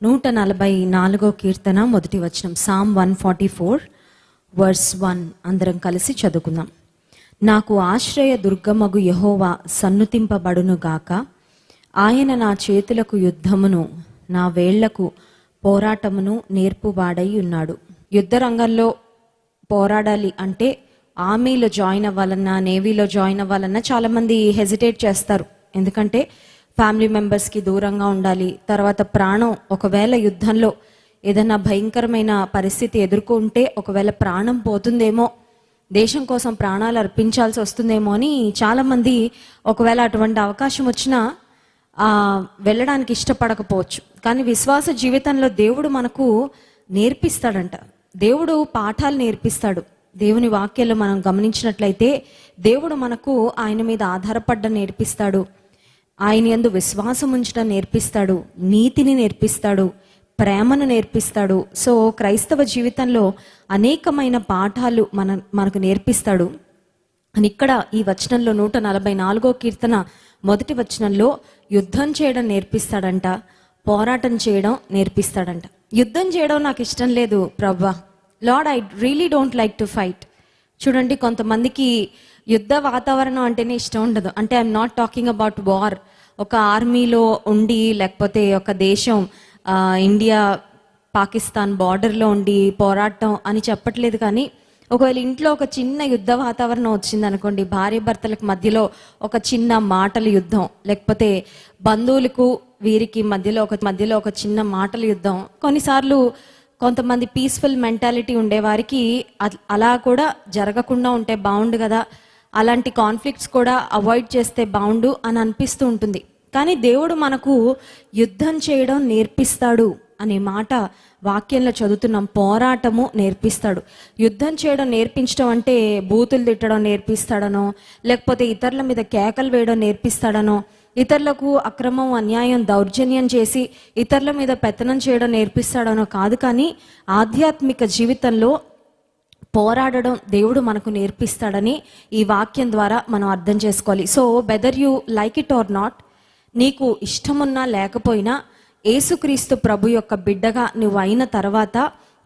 144 కీర్తన మొదటి వచనం. Sam 144 verse 1 అందరం కలిసి చదువుకుందాం. నాకు ఆశ్రయ దుర్గమగు యెహోవా సన్నుతింపబడును గాక. ఆయన నా చేతులకు యుద్ధమును నా వేళ్లకు పోరాటమును నేర్పువాడై ఉన్నాడు. యుద్ధ రంగంలో పోరాడాలి అంటే ఆర్మీలో జాయిన్ అవ్వాలన్నా, నేవీలో జాయిన్ అవ్వాలన్నా చాలామంది హెజిటేట్ చేస్తారు. ఎందుకంటే ఫ్యామిలీ మెంబర్స్కి దూరంగా ఉండాలి. తర్వాత ప్రాణం, ఒకవేళ యుద్ధంలో ఏదైనా భయంకరమైన పరిస్థితి ఎదుర్కొంటే ఒకవేళ ప్రాణం పోతుందేమో, దేశం కోసం ప్రాణాలు అర్పించాల్సి వస్తుందేమో అని చాలామంది ఒకవేళ అటువంటి అవకాశం వచ్చినా వెళ్ళడానికి ఇష్టపడకపోవచ్చు. కానీ విశ్వాస జీవితంలో దేవుడు మనకు నేర్పిస్తాడంట. దేవుడు పాఠాలు నేర్పిస్తాడు. దేవుని వాక్యాలు మనం గమనించినట్లయితే దేవుడు మనకు ఆయన మీద ఆధారపడ్డ నేర్పిస్తాడు, ఆయన యందు విశ్వాసం ఉంచడం నేర్పిస్తాడు, నీతిని నేర్పిస్తాడు, ప్రేమను నేర్పిస్తాడు. సో క్రైస్తవ జీవితంలో అనేకమైన పాఠాలు మనకు నేర్పిస్తాడు అని ఇక్కడ ఈ వచనంలో 144 కీర్తన మొదటి వచనంలో యుద్ధం చేయడం నేర్పిస్తాడంట, పోరాటం చేయడం నేర్పిస్తాడంట. యుద్ధం చేయడం నాకు ఇష్టం లేదు ప్రభువా, lord I really don't like to fight. చూడండి, కొంతమందికి యుద్ధ వాతావరణం అంటేనే ఇష్టం ఉండదు. అంటే I'm not talking about war. ఒక ఆర్మీలో ఉండి, లేకపోతే ఒక దేశం ఇండియా పాకిస్తాన్ బార్డర్లో ఉండి పోరాటం అని చెప్పట్లేదు. కానీ ఒకవేళ ఇంట్లో ఒక చిన్న యుద్ధ వాతావరణం వచ్చింది అనుకోండి, భార్య భర్తలకు మధ్యలో ఒక చిన్న మాటల యుద్ధం, లేకపోతే బంధువులకు వీరికి మధ్యలో ఒక చిన్న మాటల యుద్ధం. కొన్నిసార్లు కొంతమంది పీస్ఫుల్ మెంటాలిటీ ఉండేవారికి అలా కూడా జరగకుండా ఉంటే బాగుండు కదా, అలాంటి కాన్ఫ్లిక్ట్స్ కూడా అవాయిడ్ చేస్తే బాగుండు అని అనిపిస్తూ ఉంటుంది. కానీ దేవుడు మనకు యుద్ధం చేయడం నేర్పిస్తాడు అనే మాట వాక్యంలో చదువుతున్నాం. పోరాటము నేర్పిస్తాడు. యుద్ధం చేయడం నేర్పించడం అంటే బూతులు తిట్టడం నేర్పిస్తాడనో, లేకపోతే ఇతరుల మీద కేకలు వేయడం నేర్పిస్తాడనో, ఇతరులకు అక్రమం, అన్యాయం, దౌర్జన్యం చేసి ఇతరుల మీద పెత్తనం చేయడం నేర్పిస్తాడనో కాదు. కానీ ఆధ్యాత్మిక జీవితంలో పోరాడడం దేవుడు మనకు నేర్పిస్తాడని ఈ వాక్యం ద్వారా మనం అర్థం చేసుకోవాలి. So whether you like it or not, నీకు ఇష్టమున్నా లేకపోయినా యేసుక్రీస్తు ప్రభు యొక్క బిడ్డగా నువ్వు అయిన తర్వాత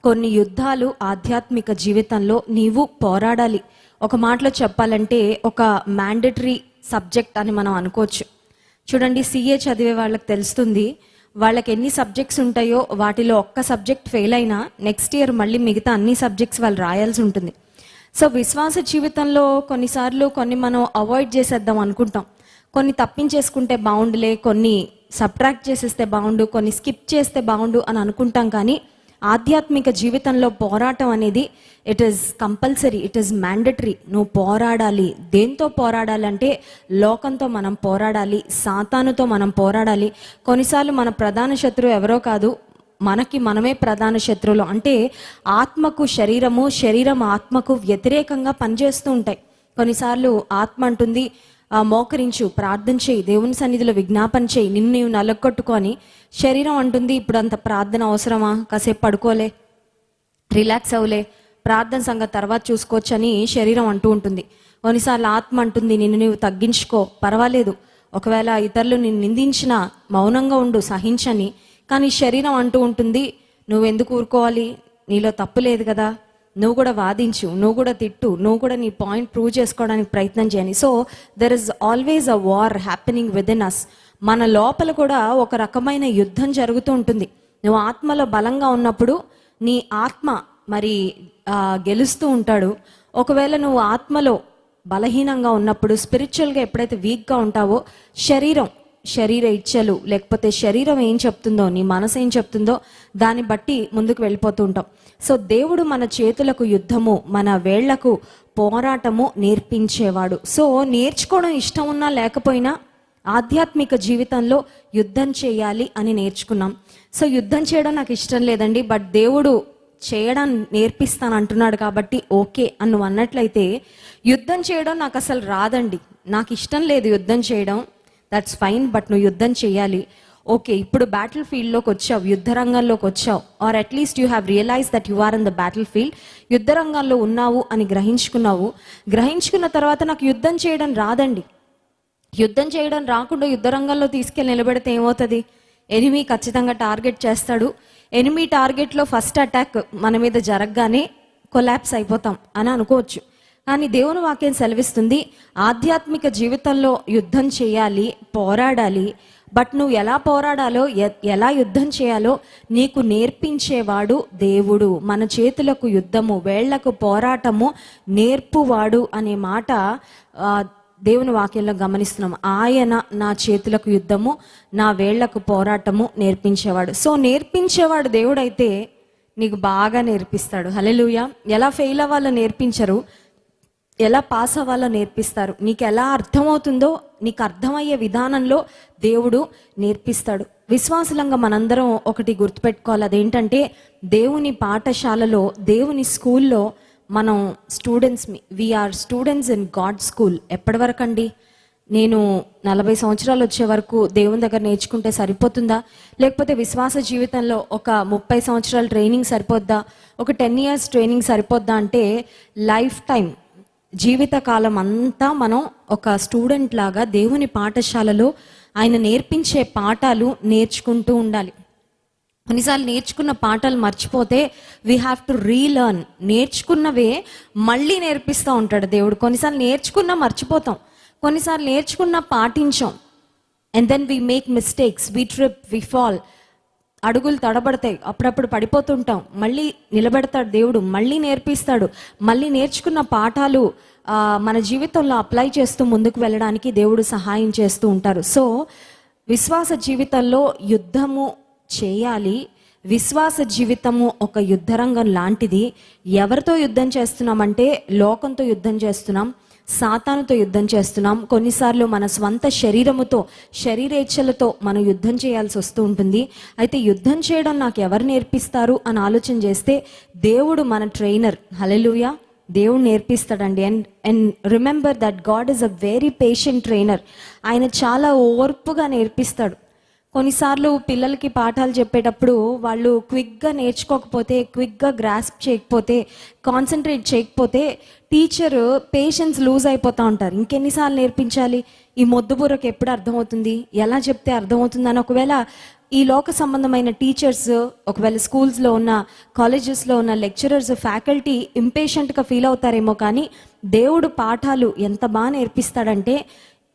కొన్ని యుద్ధాలు ఆధ్యాత్మిక జీవితంలో నీవు పోరాడాలి. ఒక మాటలో చెప్పాలంటే ఒక మ్యాండేటరీ సబ్జెక్ట్ అని మనం అనుకోవచ్చు. చూడండి, సిఏ చదివే వాళ్ళకి తెలుస్తుంది, వాళ్ళకి ఎన్ని సబ్జెక్ట్స్ ఉంటాయో వాటిలో ఒక్క సబ్జెక్ట్ ఫెయిల్ అయినా నెక్స్ట్ ఇయర్ మళ్ళీ మిగతా అన్ని సబ్జెక్ట్స్ వాళ్ళు రాయాల్సి ఉంటుంది. సో విశ్వాస జీవితంలో కొన్నిసార్లు కొన్ని మనం అవాయిడ్ చేసేద్దాం అనుకుంటాం, కొన్ని తప్పించేసుకుంటే బాగుండులే, కొన్ని సబ్ట్రాక్ట్ చేసేస్తే బాగుండు, కొన్ని స్కిప్ చేస్తే బాగుండు అని అనుకుంటాం. కానీ ఆధ్యాత్మిక జీవితంలో పోరాటం అనేది it is compulsory, it is mandatory. నువ్వు పోరాడాలి. దేంతో పోరాడాలంటే లోకంతో మనం పోరాడాలి, సాతానుతో మనం పోరాడాలి. కొన్నిసార్లు మన ప్రధాన శత్రువు ఎవరో కాదు, మనకి మనమే ప్రధాన శత్రువులు. అంటే ఆత్మకు శరీరము, శరీరం ఆత్మకు వ్యతిరేకంగా పనిచేస్తూ ఉంటాయి. కొన్నిసార్లు ఆత్మ అంటుంది మోకరించు, ప్రార్థన చేయి, దేవుని సన్నిధిలో విజ్ఞాపన చేయి, నిన్ను నీవు నలగొట్టుకొని. శరీరం అంటుంది ఇప్పుడు అంత ప్రార్థన అవసరమా, కాసేపు పడుకోలే, రిలాక్స్ అవ్వలే, ప్రార్థన సంగతి తర్వాత చూసుకోవచ్చని శరీరం అంటూ ఉంటుంది. కొన్నిసార్లు ఆత్మ అంటుంది నిన్ను నీవు తగ్గించుకో, పర్వాలేదు, ఒకవేళ ఇతరులు నిన్ను నిందించినా మౌనంగా ఉండు, సహించని. కానీ శరీరం అంటూ ఉంటుంది నువ్వెందుకు ఊరుకోవాలి, నీలో తప్పు లేదు కదా, నువ్వు కూడా వాదించు, నువ్వు కూడా తిట్టు, నువ్వు కూడా నీ పాయింట్ ప్రూవ్ చేసుకోవడానికి ప్రయత్నం చేయని. So there is always a war happening within us. మన లోపల కూడా ఒక రకమైన యుద్ధం జరుగుతూ ఉంటుంది. నువ్వు ఆత్మలో బలంగా ఉన్నప్పుడు నీ ఆత్మ మరి గెలుస్తూ ఉంటాడు. ఒకవేళ నువ్వు ఆత్మలో బలహీనంగా ఉన్నప్పుడు, స్పిరిచువల్గా ఎప్పుడైతే వీక్గా ఉంటావో, శరీర ఇచ్చలు, లేకపోతే శరీరం ఏం చెప్తుందో, నీ మనసు ఏం చెప్తుందో దాన్ని బట్టి ముందుకు వెళ్ళిపోతూ ఉంటాం. సో దేవుడు మన చేతులకు యుద్ధము, మన వేళ్లకు పోరాటము నేర్పించేవాడు. సో నేర్చుకోవడం ఇష్టం ఉన్నా లేకపోయినా ఆధ్యాత్మిక జీవితంలో యుద్ధం చేయాలి అని నేర్చుకున్నాం. సో యుద్ధం చేయడం నాకు ఇష్టం లేదండి, బట్ దేవుడు చేయడం నేర్పిస్తాను అంటున్నాడు కాబట్టి ఓకే అని నువ్వు అన్నట్లయితే, యుద్ధం చేయడం నాకు అసలు రాదండి, నాకు ఇష్టం లేదు యుద్ధం చేయడం, దట్స్ ఫైన్, బట్ నువ్వు యుద్ధం చేయాలి. ఓకే, ఇప్పుడు బ్యాటిల్ ఫీల్డ్లోకి వచ్చావు, యుద్ధ రంగంలోకి వచ్చావు, are at least you have realise that you are in the battle field. యుద్ధ రంగంలో ఉన్నావు అని గ్రహించుకున్న తర్వాత నాకు యుద్ధం చేయడం రాదండి, యుద్ధం చేయడం రాకుండా యుద్ధ రంగంలో తీసుకెళ్ళి నిలబెడితే ఏమవుతుంది? ఎనిమి ఖచ్చితంగా టార్గెట్ చేస్తాడు. ఎనిమి టార్గెట్లో ఫస్ట్ అటాక్ మన మీద జరగగానే కొలాప్స్ అయిపోతాం అని అనుకోవచ్చు. కానీ దేవుని వాక్యం సెలవిస్తుంది, ఆధ్యాత్మిక జీవితంలో యుద్ధం చేయాలి, పోరాడాలి. బట్ నువ్వు ఎలా పోరాడాలో, ఎలా యుద్ధం చేయాలో నీకు నేర్పించేవాడు దేవుడు. మన చేతులకు యుద్ధము, వేళ్లకు పోరాటము నేర్పువాడు అనే మాట దేవుని వాక్యంలో గమనిస్తున్నాం. ఆయన నా చేతులకు యుద్ధము, నా వేళ్లకు పోరాటము నేర్పించేవాడు. సో నేర్పించేవాడు దేవుడైతే నీకు బాగా నేర్పిస్తాడు. హల్లెలూయా. ఎలా ఫెయిల్ అవ్వాలో నేర్పించరు, ఎలా పాస్ అవ్వాలో నేర్పిస్తారు. నీకు ఎలా అర్థమవుతుందో నీకు అర్థమయ్యే విధానంలో దేవుడు నేర్పిస్తాడు. విశ్వాసులంగా మనందరం ఒకటి గుర్తుపెట్టుకోవాలి, అదేంటంటే దేవుని పాఠశాలలో, దేవుని స్కూల్లో మనం students, we are students in God school. ఎప్పటి వరకు అండి? నేను 40 సంవత్సరాలు వచ్చే వరకు దేవుని దగ్గర నేర్చుకుంటే సరిపోతుందా? లేకపోతే విశ్వాస జీవితంలో ఒక 30 సంవత్సరాల ట్రైనింగ్ సరిపోద్దా? ఒక 10 years ట్రైనింగ్ సరిపోద్దా? అంటే లైఫ్ టైం, జీవితకాలం అంతా మనం ఒక స్టూడెంట్ లాగా దేవుని పాఠశాలలో ఆయన నేర్పించే పాఠాలు నేర్చుకుంటూ ఉండాలి. కొన్నిసార్లు నేర్చుకున్న పాఠాలు మర్చిపోతే వీ హ్యావ్ టు రీలర్న్. నేర్చుకున్నవే మళ్ళీ నేర్పిస్తూ ఉంటాడు దేవుడు. కొన్నిసార్లు నేర్చుకున్న మర్చిపోతాం, కొన్నిసార్లు నేర్చుకున్న పాటించాం. And then we make mistakes, we trip, we fall. అడుగులు తడబడతాయి, అప్పుడప్పుడు పడిపోతుంటాం. మళ్ళీ నిలబెడతాడు దేవుడు, మళ్ళీ నేర్పిస్తాడు. మళ్ళీ నేర్చుకున్న పాఠాలు మన జీవితంలో అప్లై చేస్తూ ముందుకు వెళ్ళడానికి దేవుడు సహాయం చేస్తూ ఉంటారు. సో విశ్వాస జీవితంలో యుద్ధము చేయాలి. విశ్వాస జీవితము ఒక యుద్ధరంగం లాంటిది. ఎవరితో యుద్ధం చేస్తున్నామంటే లోకంతో యుద్ధం చేస్తున్నాం, సాతానుతో యుద్ధం చేస్తున్నాం. కొన్నిసార్లు మన స్వంత శరీరముతో, శరీరేచ్ఛలతో మనం యుద్ధం చేయాల్సి వస్తూ ఉంటుంది. అయితే యుద్ధం చేయడం నాకు ఎవరు నేర్పిస్తారు అని ఆలోచన చేస్తే దేవుడు మన ట్రైనర్. హల్లెలూయా. దేవుడు నేర్పిస్తాడండి. And remember that God is a very patient trainer. ఆయన చాలా ఓర్పుగా నేర్పిస్తాడు. కొన్నిసార్లు పిల్లలకి పాఠాలు చెప్పేటప్పుడు వాళ్ళు క్విక్గా నేర్చుకోకపోతే, క్విక్గా గ్రాస్ప్ చేయకపోతే, కాన్సన్ట్రేట్ చేయకపోతే టీచర్ పేషెన్స్ లూజ్ అయిపోతూ ఉంటారు. ఇంకెన్నిసార్లు నేర్పించాలి? ఈ మొద్దుబుర్రకు ఎప్పుడు అర్థమవుతుంది, ఎలా చెప్తే అర్థమవుతుంది అని ఒకవేళ ఈ లోక సంబంధమైన టీచర్స్, ఒకవేళ స్కూల్స్లో ఉన్న, కాలేజెస్లో ఉన్న లెక్చరర్స్, ఫ్యాకల్టీ ఇంపేషెంట్గా ఫీల్ అవుతారేమో. కానీ దేవుడు పాఠాలు ఎంత బాగా నేర్పిస్తాడంటే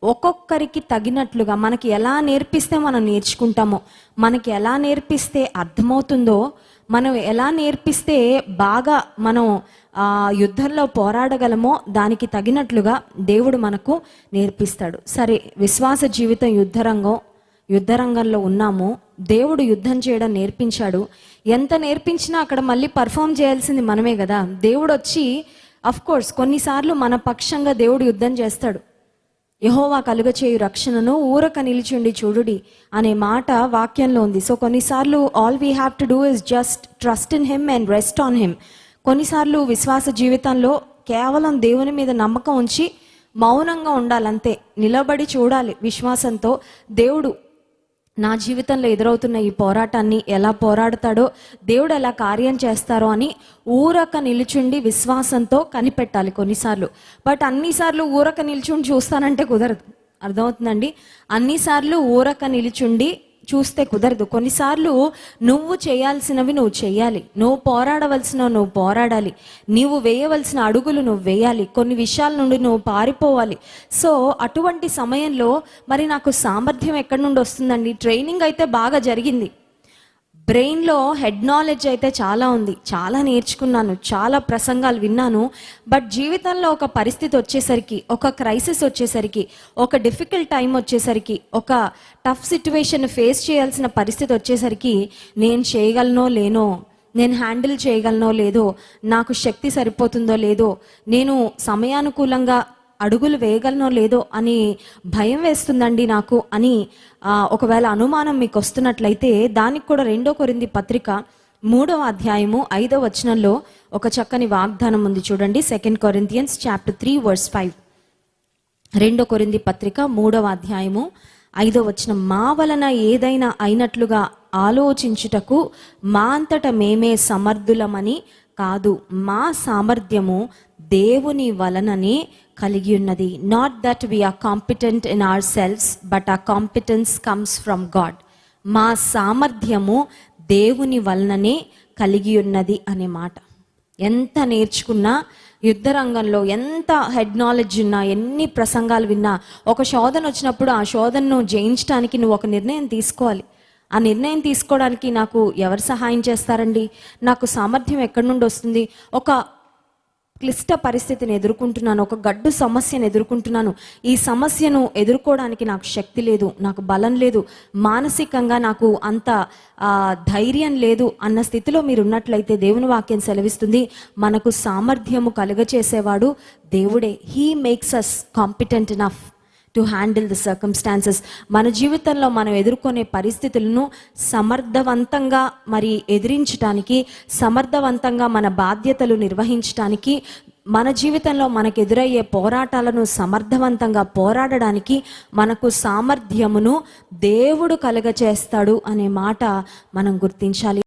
ఒక్కొక్కరికి తగినట్లుగా, మనకి ఎలా నేర్పిస్తే మనం నేర్చుకుంటామో, మనకి ఎలా నేర్పిస్తే అర్థమవుతుందో, మనం ఎలా నేర్పిస్తే బాగా మనం యుద్ధంలో పోరాడగలమో దానికి తగినట్లుగా దేవుడు మనకు నేర్పిస్తాడు. సరే, విశ్వాస జీవితం యుద్ధరంగంలో ఉన్నాము. దేవుడు యుద్ధం చేయడం నేర్పించాడు. ఎంత నేర్పించినా అక్కడ మళ్ళీ పర్ఫామ్ చేయాల్సింది మనమే కదా. దేవుడు వచ్చి అఫ్ కోర్స్ కొన్నిసార్లు మన పక్షంగా దేవుడు యుద్ధం చేస్తాడు. యెహోవా కలుగచేయు రక్షణను ఊరక నిలిచుండి చూడుడి అనే మాట వాక్యంలో ఉంది. సో కొన్నిసార్లు all we have to do is just trust in him and rest on him. కొన్నిసార్లు విశ్వాస జీవితంలో కేవలం దేవుని మీద నమ్మకం ఉంచి మౌనంగా ఉండాలంతే. నిలబడి చూడాలి విశ్వాసంతో. దేవుడు నా జీవితంలో ఎదురవుతున్న ఈ పోరాటాన్ని ఎలా పోరాడతాడో, దేవుడు ఎలా కార్యం చేస్తారో అని ఊరక నిలుచుండి విశ్వాసంతో కనిపెట్టాలి కొన్నిసార్లు. బట్ అన్నిసార్లు ఊరక నిలుచుండి చూస్తానంటే కుదరదు. అర్థమవుతుందండి? అన్నిసార్లు ఊరక నిలుచుండి చూస్తే కుదరదు. కొన్నిసార్లు నువ్వు చేయాల్సినవి నువ్వు చేయాలి, నువ్వు పోరాడవలసినవి నువ్వు పోరాడాలి, నీవు వేయవలసిన అడుగులు నువ్వు వేయాలి, కొన్ని విషయాల నుండి నువ్వు పారిపోవాలి. సో అటువంటి సమయంలో మరి నాకు సామర్థ్యం ఎక్కడి నుండి వస్తుందండి? ట్రైనింగ్ అయితే బాగా జరిగింది, బ్రెయిన్లో హెడ్ నాలెడ్జ్ అయితే చాలా ఉంది, చాలా నేర్చుకున్నాను, చాలా ప్రసంగాలు విన్నాను. బట్ జీవితంలో ఒక పరిస్థితి వచ్చేసరికి, ఒక క్రైసిస్ వచ్చేసరికి, ఒక డిఫికల్ట్ టైం వచ్చేసరికి, ఒక టఫ్ సిచ్యువేషన్ ఫేస్ చేయాల్సిన పరిస్థితి వచ్చేసరికి నేను చేయగలనో లేనో, నేను హ్యాండిల్ చేయగలనో లేదో, నాకు శక్తి సరిపోతుందో లేదో, నేను సమయానుకూలంగా అడుగులు వేయగలనో లేదో అని భయం వేస్తుందండి నాకు అని ఒకవేళ అనుమానం మీకు వస్తున్నట్లయితే దానికి కూడా 2 కొరింథీ పత్రిక 3వ అధ్యాయము 5వ వచనంలో ఒక చక్కని వాగ్దానం ఉంది చూడండి. 2 Corinthians chapter 3 verse 5. 2 కొరింథీ పత్రిక 3వ అధ్యాయము 5వ వచనం. మా వలన ఏదైనా అయినట్లుగా ఆలోచించుటకు మా అంతట మేమే సమర్థులమని కాదు, మా సామర్థ్యము దేవుని వలననే కలిగి ఉన్నది. Not that we are competent in ourselves but our competence comes from God. మా సామర్థ్యము దేవుని వలననే కలిగి ఉన్నది అనే మాట. ఎంత నేర్చుకున్నా, యుద్ధ రంగంలో ఎంత హెడ్ నాలెడ్జ్ ఉన్నా, ఎన్ని ప్రసంగాలు విన్నా, ఒక శోధన వచ్చినప్పుడు ఆ శోధనను జయించడానికి నువ్వు ఒక నిర్ణయం తీసుకోవాలి. ఆ నిర్ణయం తీసుకోవడానికి నాకు ఎవరు సహాయం చేస్తారండి? నాకు సామర్థ్యం ఎక్కడి నుండి వస్తుంది? ఒక క్లిష్ట పరిస్థితిని ఎదుర్కొంటున్నాను, ఒక గడ్డు సమస్యను ఎదుర్కొంటున్నాను, ఈ సమస్యను ఎదుర్కోవడానికి నాకు శక్తి లేదు, నాకు బలం లేదు, మానసికంగా నాకు అంత ధైర్యం లేదు అన్న స్థితిలో మీరు ఉన్నట్లయితే దేవుని వాక్యం సెలవిస్తుంది, మనకు సామర్థ్యము కలుగచేసేవాడు దేవుడే. He makes us competent enough to handle the circumstances. మన జీవితంలో మనం ఎదుర్కొనే పరిస్థితులను సమర్థవంతంగా మరి ఎదిరించడానికి, సమర్థవంతంగా మన బాధ్యతలు నిర్వహించడానికి, మన జీవితంలో మనకు ఎదురయ్యే పోరాటాలను సమర్థవంతంగా పోరాడడానికి మనకు సామర్థ్యమును దేవుడు కలుగచేస్తాడు అనే మాట మనం గుర్తించాలి.